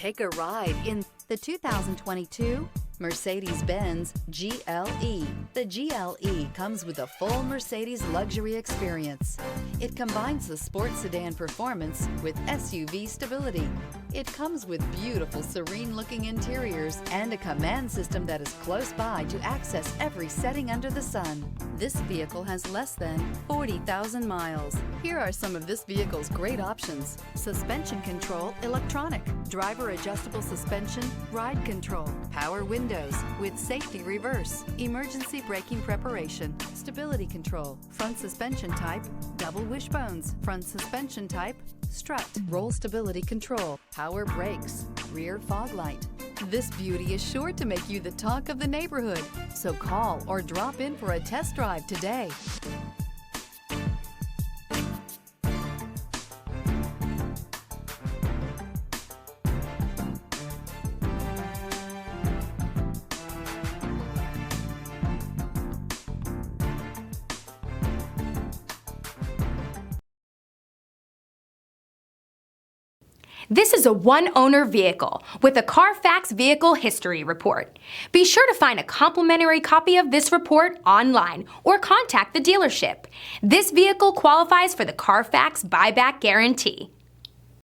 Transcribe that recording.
Take a ride in the 2022 Mercedes-Benz GLE. The GLE comes with a full Mercedes luxury experience. It combines the sports sedan performance with SUV stability. It comes with beautiful, serene-looking interiors and a command system that is close by to access every setting under the sun. This vehicle has less than 40,000 miles. Here are some of this vehicle's great options: suspension control electronic, driver adjustable suspension, ride control, power windows with safety reverse, emergency braking preparation, stability control, front suspension type double wishbones, front suspension type strut, roll stability control, power brakes, rear fog light. This beauty is sure to make you the talk of the neighborhood. So call or drop in for a test drive today. This is a one-owner vehicle with a CARFAX Vehicle History Report. Be sure to find a complimentary copy of this report online or contact the dealership. This vehicle qualifies for the CARFAX Buyback Guarantee.